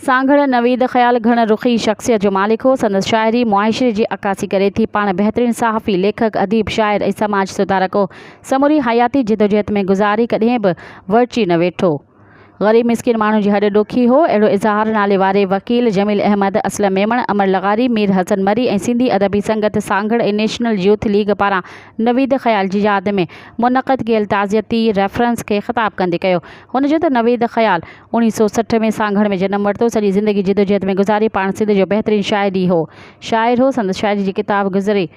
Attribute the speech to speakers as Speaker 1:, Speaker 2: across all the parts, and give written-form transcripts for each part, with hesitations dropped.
Speaker 1: सांगड़ नवीद ख़याल घण रुखी शख्सियत जो मालिक हो। संदसि शाइरी मुआशरे जी अक्कासी करे थी। पाण बहितरीन सहाफ़ी, लेखक, अदीब, शाइर ऐं समाज सुधारक हो। समूरी हयाती जिदोजहद में गुज़ारी कॾहिं बि वरची न वेठो। ग़रीब मिस्किन माण्हू जी हॾ ॾुखी हो। अहिड़ो इज़हार नाले वारे वकील जमील अहमद, असलम मेमण, अमर लगारी, मीर हसन मरी ऐं सिंधी अदबी संगत सांगड़ ऐं नेशनल यूथ लीग पारां नवीद ख़याल जी यादि में मुनक़द कयल ताज़ियती रेफरेंस खे ख़िताब कंदे कयो। हुन जो त नवीद ख़याल 1960 में सांगड़ में जनम वरितो। सॼी ज़िंदगी जिदोजहद में गुज़ारी। पाण सिंध जो बहितरीन शाइर हो। संदसि शाइरी जी किताब गुज़रे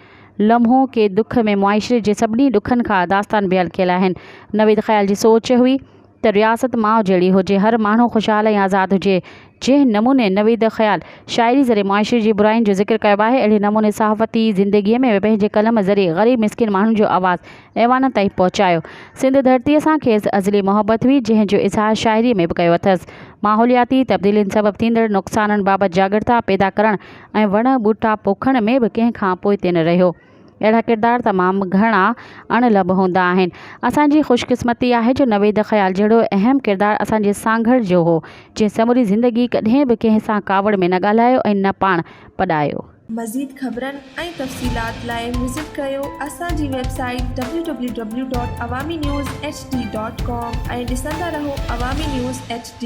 Speaker 1: लम्हों के दुख में मुआशरे जे सभिनी ॾुखनि खां दास्तान बयान कयल आहिनि। नवीद ख़याल जी सोच हुई त रियासत माउ जहिड़ी हुजे, हर माण्हू ख़ुशहाल ऐं आज़ादु हुजे। जंहिं नमूने नवीद ख़याल शाइरी ज़रिए मुआशरे जी बुराइयुनि जो ज़िक्र कयो आहे, अहिड़े नमूने सहाफ़ती ज़िंदगीअ में पंहिंजे कलम ज़रिए ग़रीब मिस्किन माण्हुनि जो आवाज़ु ऐवान ताईं पहुचायो। सिंध धरतीअ सां खेसि अज़ली मोहबत हुई, जंहिंजो इज़हार शाइरीअ में बि कयो अथसि। माहौलियाती तब्दीलियुनि सबबि थींदड़ नुक़साननि बाबति जागरूकता पैदा करणु ऐं वण ॿूटा पोखण में बि कंहिं खां पोइते न रहियो। अहिड़ा किरदार तमामु घणा अणलब हूंदा आहिनि। असांजी ख़ुशकिस्मती आहे जो नवीद ख़याल जहिड़ो अहम किरदारु असांजे सांगड़ जो हो, जंहिं समूरी ज़िंदगी कॾहिं बि कंहिं सां कावड़ में न ॻाल्हायो ऐं न पाण पढ़ायो।
Speaker 2: मज़ीद ख़बरनि ऐं तफ़सीलात लाइ विज़िट कयो असांजी वेबसाइट www.awamiNewsHD.com ऐं ॾिसंदा रहो अवामी न्यूज़ HD।